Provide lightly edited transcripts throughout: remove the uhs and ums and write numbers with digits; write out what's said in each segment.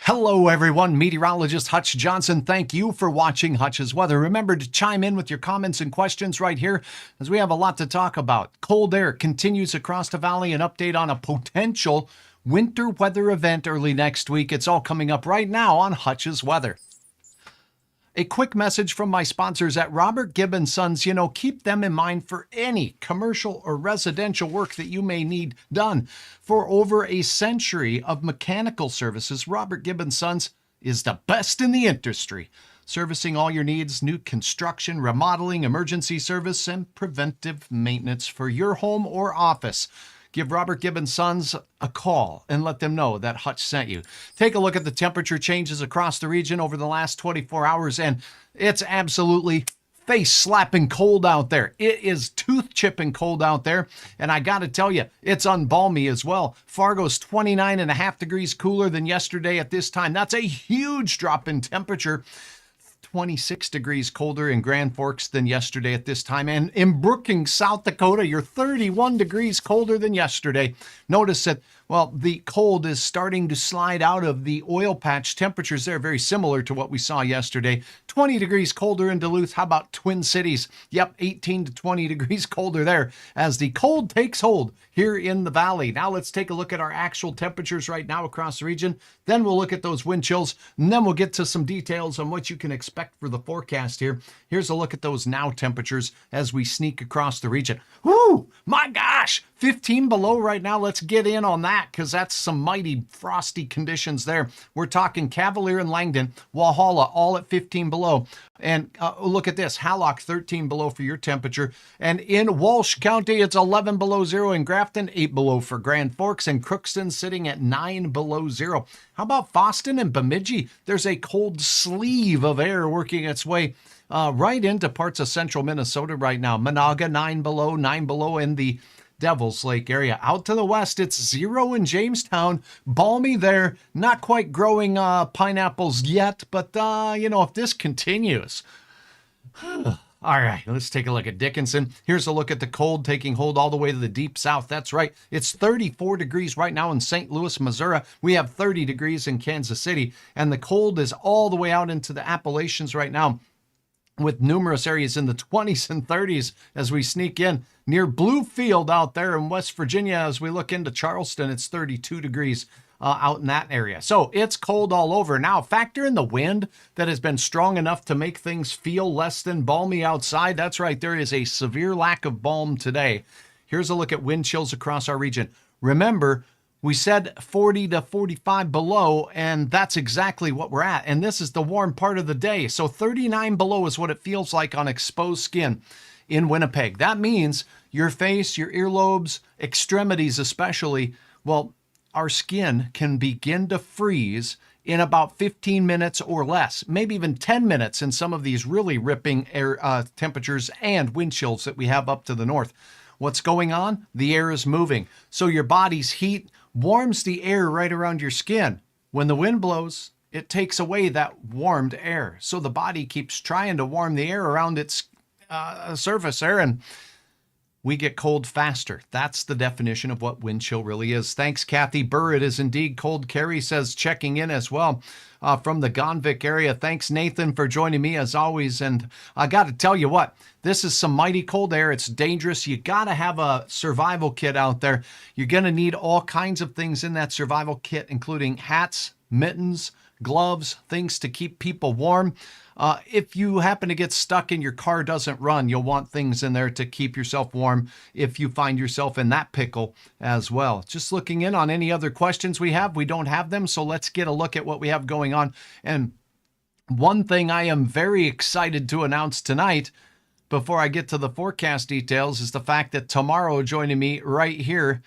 Hello, everyone. Meteorologist Hutch Johnson. Thank you for watching Hutch's Weather. Remember to chime in with your comments and questions right here, as we have a lot to talk about. Cold air continues across the valley. An update on a potential winter weather event early next week. It's all coming up right now on Hutch's Weather. A quick message from my sponsors at Robert Gibb & Sons. Keep them in mind for any commercial or residential work that you may need done. For over a century of mechanical services, Robert Gibb & Sons is the best in the industry, servicing all your needs: new construction, remodeling, emergency service, and preventive maintenance for your home or office. Give Robert Gibb & Sons a call and let them know that Hutch sent you. Take a look at the temperature changes across the region over the last 24 hours, and it's absolutely face-slapping cold out there. It is tooth-chipping cold out there, and I got to tell you, it's unbalmy as well. Fargo's 29.5 degrees cooler than yesterday at this time. That's a huge drop in temperature. 26 degrees colder in Grand Forks than yesterday at this time. And in Brookings, South Dakota, you're 31 degrees colder than yesterday. Notice that, the cold is starting to slide out of the oil patch temperatures there, very similar to what we saw yesterday. 20 degrees colder in Duluth. How about Twin Cities? Yep, 18 to 20 degrees colder there as the cold takes hold here in the valley. Now let's take a look at our actual temperatures right now across the region. Then we'll look at those wind chills, and then we'll get to some details on what you can expect for the forecast here. Here's a look at those now temperatures as we sneak across the region. Whoo, my gosh, 15 below right now. Let's get in on that because that's some mighty frosty conditions there. We're talking Cavalier and Langdon, Walhalla, all at 15 below. And look at this, Hallock 13 below for your temperature. And in Walsh County, it's 11 below zero. In Grafton, 8 below for Grand Forks. And Crookston sitting at 9 below zero. How about Boston and Bemidji? There's a cold sleeve of air working its way right into parts of central Minnesota right now. Monaga, 9 below in the Devil's Lake area. Out to the west, it's 0 in Jamestown. Balmy there. Not quite growing pineapples yet, but, if this continues. All right, let's take a look at Dickinson. Here's a look at the cold taking hold all the way to the deep south. That's right. It's 34 degrees right now in St. Louis, Missouri. We have 30 degrees in Kansas City, and the cold is all the way out into the Appalachians right now, with numerous areas in the 20s and 30s as we sneak in near Bluefield out there in West Virginia. As we look into Charleston, it's 32 degrees out in that area. So it's cold all over. Now, factor in the wind that has been strong enough to make things feel less than balmy outside. That's right. There is a severe lack of balm today. Here's a look at wind chills across our region. Remember, we said 40 to 45 below, and that's exactly what we're at. And this is the warm part of the day. So 39 below is what it feels like on exposed skin in Winnipeg. That means your face, your earlobes, extremities especially, our skin can begin to freeze in about 15 minutes or less, maybe even 10 minutes in some of these really ripping air temperatures and wind chills that we have up to the north. What's going on? The air is moving. So your body's heat warms the air right around your skin. When the wind blows, it takes away that warmed air. So the body keeps trying to warm the air around its surface there, and we get cold faster. That's the definition of what wind chill really is. Thanks, Kathy Burr. It is indeed cold. Carrie says checking in as well from the Gonvick area. Thanks, Nathan, for joining me as always. And I got to tell you what, this is some mighty cold air. It's dangerous. You got to have a survival kit out there. You're going to need all kinds of things in that survival kit, including hats, mittens, gloves, things to keep people warm. If you happen to get stuck and your car doesn't run, you'll want things in there to keep yourself warm if you find yourself in that pickle as well. Just looking in on any other questions we have. We don't have them, so let's get a look at what we have going on. And one thing I am very excited to announce tonight, before I get to the forecast details, is the fact that tomorrow joining me right here,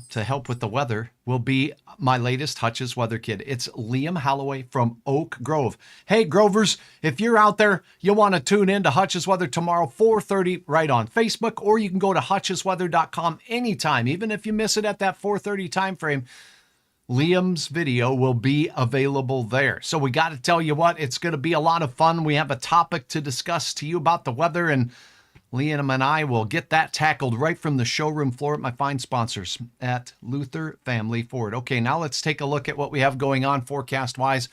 to help with the weather, will be my latest Hutch's Weather Kid. It's Liam Halloway from Oak Grove. Hey, Grovers, if you're out there, you want to tune in to Hutch's Weather tomorrow, 4:30, right on Facebook, or you can go to hutchesweather.com anytime, even if you miss it at that 4:30 time frame. Liam's video will be available there. So we got to tell you what, it's going to be a lot of fun. We have a topic to discuss to you about the weather, and Liam and I will get that tackled right from the showroom floor at my fine sponsors at Luther Family Ford. Okay, now let's take a look at what we have going on forecast-wise.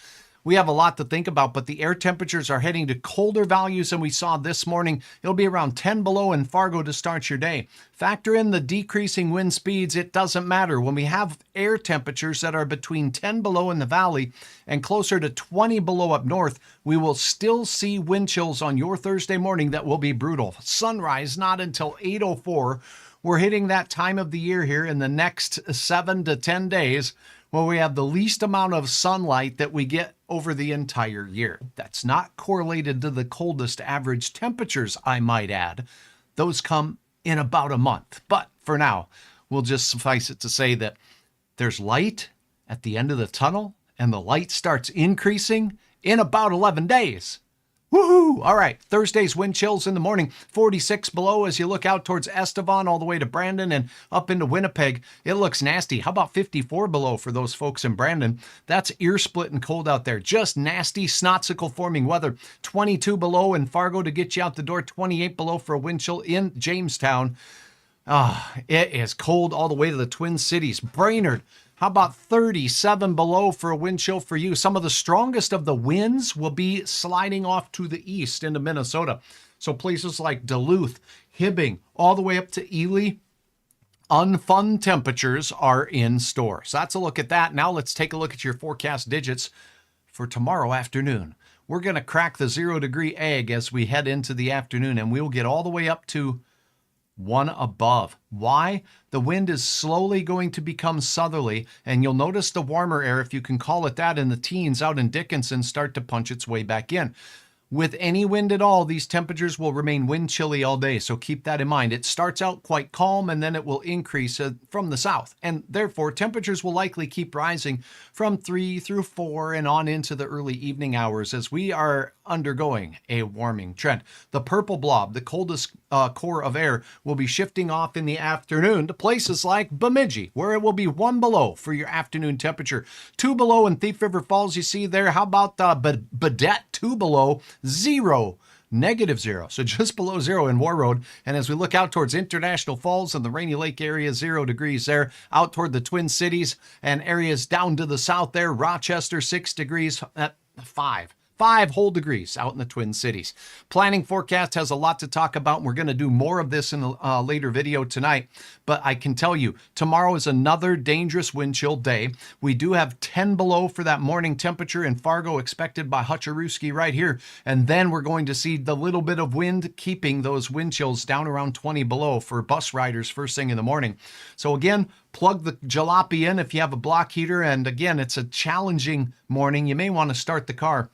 We have a lot to think about, but the air temperatures are heading to colder values than we saw this morning. It'll be around 10 below in Fargo to start your day. Factor in the decreasing wind speeds. It doesn't matter. When we have air temperatures that are between 10 below in the valley and closer to 20 below up north, we will still see wind chills on your Thursday morning that will be brutal. Sunrise not until 8:04. We're hitting that time of the year here in the next 7 to 10 days where we have the least amount of sunlight that we get over the entire year. That's not correlated to the coldest average temperatures, I might add. Those come in about a month. But for now, we'll just suffice it to say that there's light at the end of the tunnel, and the light starts increasing in about 11 days. Woohoo! All right, Thursday's wind chills in the morning, 46 below as you look out towards Estevan all the way to Brandon and up into Winnipeg. It looks nasty. How about 54 below for those folks in Brandon? That's ear-splitting cold out there. Just nasty, snotsicle-forming weather. 22 below in Fargo to get you out the door. 28 below for a wind chill in Jamestown. It is cold all the way to the Twin Cities. Brainerd, how about 37 below for a wind chill for you? Some of the strongest of the winds will be sliding off to the east into Minnesota. So places like Duluth, Hibbing, all the way up to Ely, unfun temperatures are in store. So that's a look at that. Now let's take a look at your forecast digits for tomorrow afternoon. We're going to crack the 0-degree egg as we head into the afternoon, and we'll get all the way up to 1 above. Why? The wind is slowly going to become southerly, and you'll notice the warmer air, if you can call it that, in the teens out in Dickinson start to punch its way back in. With any wind at all, these temperatures will remain wind chilly all day, so keep that in mind. It starts out quite calm, and then it will increase from the south, and therefore temperatures will likely keep rising from 3 through 4 and on into the early evening hours as we are undergoing a warming trend. The purple blob, the coldest core of air, will be shifting off in the afternoon to places like Bemidji, where it will be 1 below for your afternoon temperature. 2 below in Thief River Falls, you see there. How about Badette, 2 below, 0, -0. So just below 0 in War Road. And as we look out towards International Falls and the Rainy Lake area, 0 degrees there. Out toward the Twin Cities and areas down to the south there, Rochester, 6 degrees at 5 whole degrees out in the Twin Cities. Planning forecast has a lot to talk about, and we're going to do more of this in a later video tonight. But I can tell you, tomorrow is another dangerous wind chill day. We do have 10 below for that morning temperature in Fargo expected by Hutch right here. And then we're going to see the little bit of wind keeping those wind chills down around 20 below for bus riders first thing in the morning. So again, plug the jalopy in if you have a block heater. And again, it's a challenging morning. You may want to start the car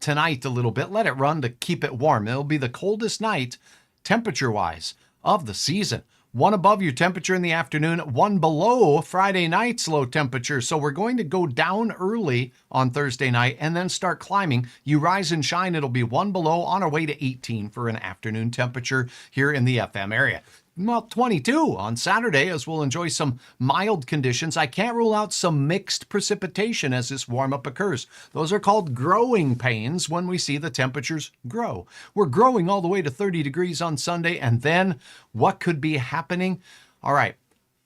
tonight a little bit. Let it run to keep it warm. It'll be the coldest night temperature-wise of the season. 1 above your temperature in the afternoon, 1 below Friday night's low temperature. So we're going to go down early on Thursday night and then start climbing. You rise and shine, it'll be 1 below on our way to 18 for an afternoon temperature here in the FM area. Well, 22 on Saturday as we'll enjoy some mild conditions. I can't rule out some mixed precipitation as this warm-up occurs. Those are called growing pains when we see the temperatures grow. We're growing all the way to 30 degrees on Sunday, and then what could be happening? All right.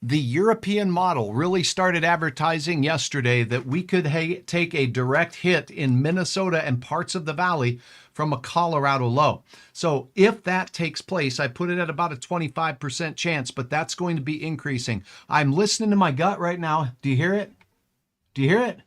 The European model really started advertising yesterday that we could take a direct hit in Minnesota and parts of the valley from a Colorado low. So if that takes place, I put it at about a 25% chance, but that's going to be increasing. I'm listening to my gut right now. Do you hear it? Do you hear it?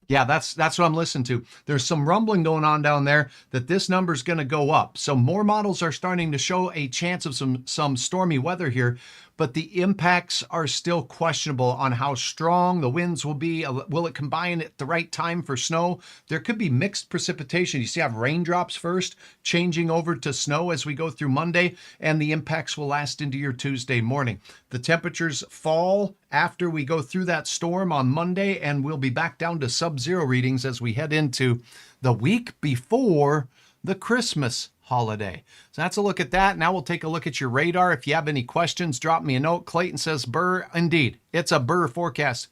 Yeah, that's what I'm listening to. There's some rumbling going on down there that this number is going to go up. So more models are starting to show a chance of some stormy weather here, but the impacts are still questionable on how strong the winds will be. Will it combine at the right time for snow? There could be mixed precipitation. You see I have raindrops first, changing over to snow as we go through Monday, and the impacts will last into your Tuesday morning. The temperatures fall after we go through that storm on Monday, and we'll be back down to sub-zero readings as we head into the week before the Christmas holiday. So that's a look at that. Now we'll take a look at your radar. If you have any questions, drop me a note. Clayton says Burr. Indeed, it's a Burr forecast.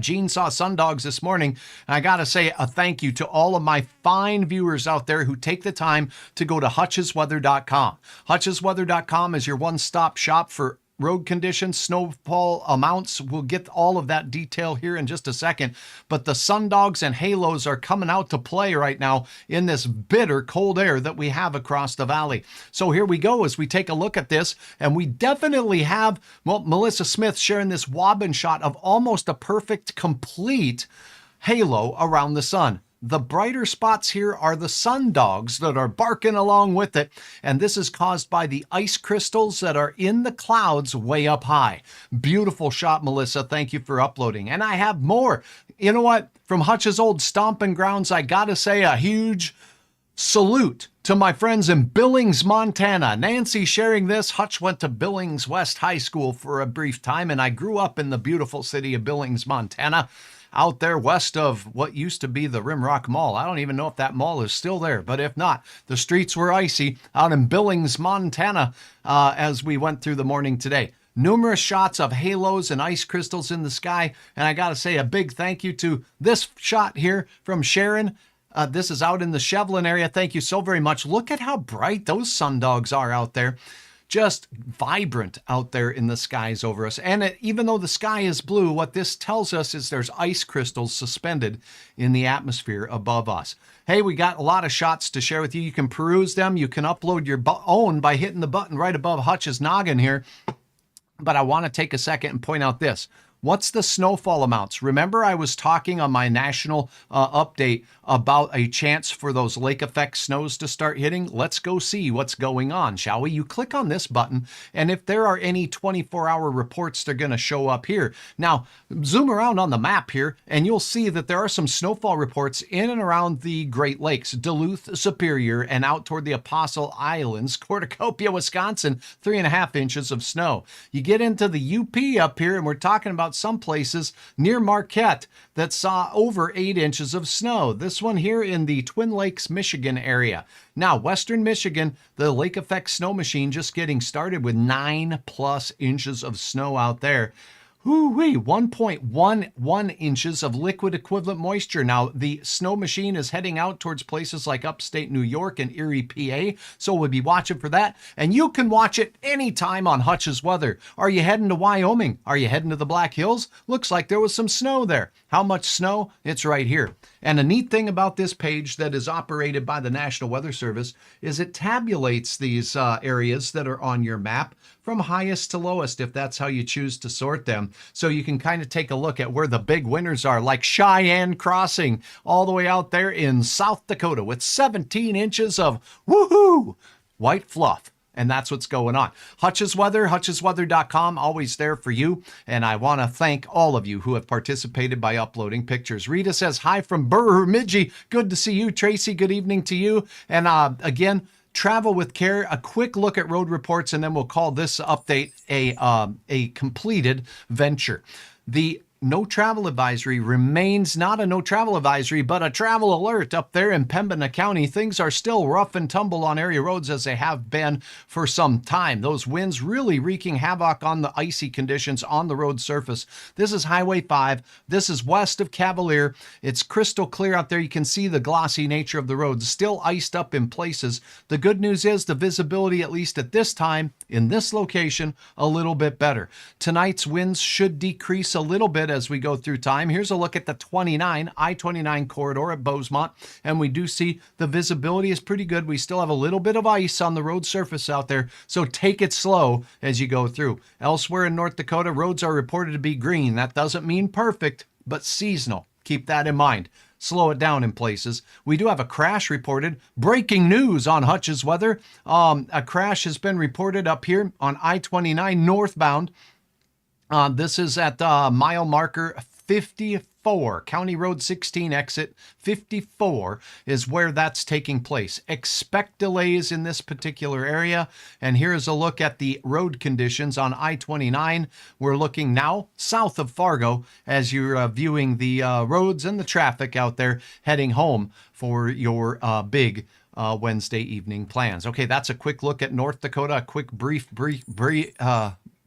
Gene saw sundogs this morning. I got to say a thank you to all of my fine viewers out there who take the time to go to hutchesweather.com. Hutchesweather.com is your one-stop shop for road conditions, snowfall amounts. We'll get all of that detail here in just a second. But the sundogs and halos are coming out to play right now in this bitter cold air that we have across the valley. So here we go as we take a look at this. And we definitely have, well, Melissa Smith sharing this Wobbin shot of almost a perfect, complete halo around the sun. The brighter spots here are the sundogs that are barking along with it, and this is caused by the ice crystals that are in the clouds way up high. Beautiful shot, Melissa. Thank you for uploading. And I have more. You know what? From Hutch's old stomping grounds, I gotta say a huge salute to my friends in Billings, Montana. Nancy sharing this. Hutch went to Billings West High School for a brief time, and I grew up in the beautiful city of Billings, Montana, out there west of what used to be the Rimrock Mall. I don't even know if that mall is still there, but if not, the streets were icy out in Billings, Montana, as we went through the morning today. Numerous shots of halos and ice crystals in the sky, and I gotta say a big thank you to this shot here from Sharon. This is out in the Shevlin area. Thank you so very much. Look at how bright those sundogs are out there. Just vibrant out there in the skies over us. And even though the sky is blue, what this tells us is there's ice crystals suspended in the atmosphere above us. Hey, we got a lot of shots to share with you. You can peruse them. You can upload your own by hitting the button right above Hutch's noggin here. But I want to take a second and point out this. What's the snowfall amounts? Remember I was talking on my national update about a chance for those lake effect snows to start hitting? Let's go see what's going on, shall we? You click on this button, and if there are any 24-hour reports, they're going to show up here. Now, zoom around on the map here, and you'll see that there are some snowfall reports in and around the Great Lakes, Duluth, Superior, and out toward the Apostle Islands, Cornucopia, Wisconsin, 3.5 inches of snow. You get into the UP up here, and we're talking about some places near Marquette that saw over 8 inches of snow. This one here in the Twin Lakes, Michigan area. Now, Western Michigan, the lake effect snow machine just getting started with 9+ inches of snow out there. Whoo-wee, 1.11 inches of liquid equivalent moisture. Now, the snow machine is heading out towards places like upstate New York and Erie, PA, so we'll be watching for that. And you can watch it anytime on Hutch's Weather. Are you heading to Wyoming? Are you heading to the Black Hills? Looks like there was some snow there. How much snow? It's right here. And a neat thing about this page that is operated by the National Weather Service is it tabulates these areas that are on your map from highest to lowest, if that's how you choose to sort them. So you can kind of take a look at where the big winners are, like Cheyenne Crossing, all the way out there in South Dakota with 17 inches of woohoo white fluff. And that's what's going on. Hutch's Weather, hutchesweather.com, always there for you. And I want to thank all of you who have participated by uploading pictures. Rita says, hi from Bemidji. Good to see you. Tracy, good evening to you. And again, travel with care, a quick look at road reports, and then we'll call this update a completed venture. The no travel advisory remains not a no travel advisory, but a travel alert up there in Pembina County. Things are still rough and tumble on area roads as they have been for some time. Those winds really wreaking havoc on the icy conditions on the road surface. This is Highway 5. This is west of Cavalier. It's crystal clear out there. You can see the glossy nature of the roads, still iced up in places. The good news is the visibility, at least at this time, in this location, a little bit better. Tonight's winds should decrease a little bit as we go through time. Here's a look at the I-29 corridor at Bosemont, and we do see the visibility is pretty good. We still have a little bit of ice on the road surface out there, so take it slow as you go through. Elsewhere in North Dakota, roads are reported to be green. That doesn't mean perfect, but seasonal. Keep that in mind. Slow it down in places. We do have a crash reported. Breaking news on Hutch's Weather. A crash has been reported up here on I-29 northbound. This is at mile marker 54, County Road 16 exit 54 is where that's taking place. Expect delays in this particular area. And here's a look at the road conditions on I-29. We're looking now south of Fargo as you're viewing the roads and the traffic out there heading home for your big Wednesday evening plans. Okay, that's a quick look at North Dakota, a quick brief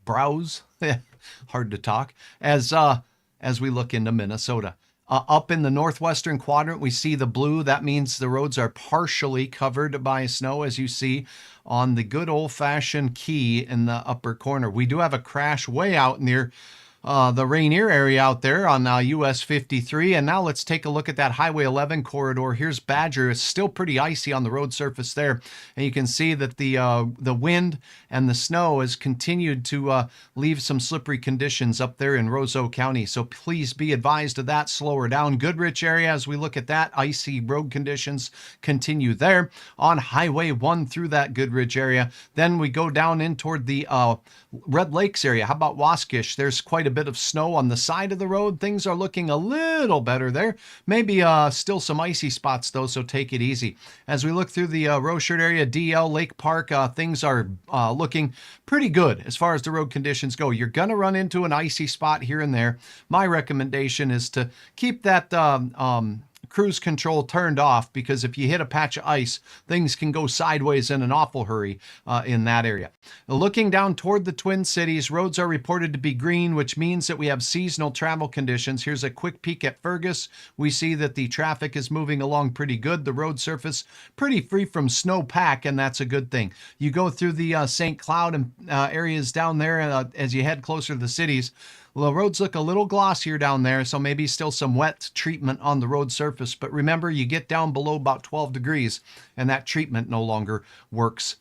browse. Hard to talk. As as we look into Minnesota. Up in the northwestern quadrant, we see the blue. That means the roads are partially covered by snow, as you see on the good old-fashioned key in the upper corner. We do have a crash way out near the Rainier area out there on US 53. And now let's take a look at that Highway 11 corridor. Here's Badger. It's still pretty icy on the road surface there. And you can see that the wind and the snow has continued to leave some slippery conditions up there in Roseau County. So please be advised of that. Slower down. Goodrich area, as we look at that, icy road conditions continue there on Highway 1 through that Goodrich area. Then we go down in toward the Red Lakes area. How about Waskish? There's quite a bit of snow on the side of the road. Things are looking a little better there. Maybe still some icy spots though, so take it easy. As we look through the Rochert area, DL, Lake Park, things are looking pretty good as far as the road conditions go. You're going to run into an icy spot here and there. My recommendation is to keep that cruise control turned off, because if you hit a patch of ice, things can go sideways in an awful hurry in that area. Looking down toward the Twin Cities, roads are reported to be green, which means that we have seasonal travel conditions. Here's a quick peek at Fergus. We see that the traffic is moving along pretty good. The road surface pretty free from snowpack, and that's a good thing. You go through the St. Cloud and areas down there as you head closer to the cities. Well, the roads look a little glossier down there, so maybe still some wet treatment on the road surface. But remember, you get down below about 12 degrees, and that treatment no longer works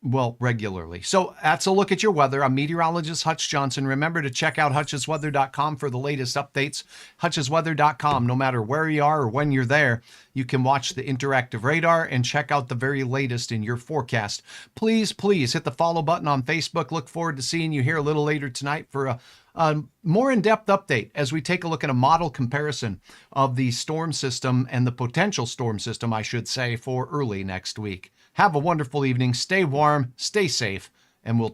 well, regularly. So that's a look at your weather. I'm meteorologist Hutch Johnson. Remember to check out hutchesweather.com for the latest updates. hutchesweather.com, no matter where you are or when you're there, you can watch the interactive radar and check out the very latest in your forecast. Please, please hit the follow button on Facebook. Look forward to seeing you here a little later tonight for a more in-depth update as we take a look at a model comparison of the storm system and the potential storm system, I should say, for early next week. Have a wonderful evening. Stay warm, stay safe, and we'll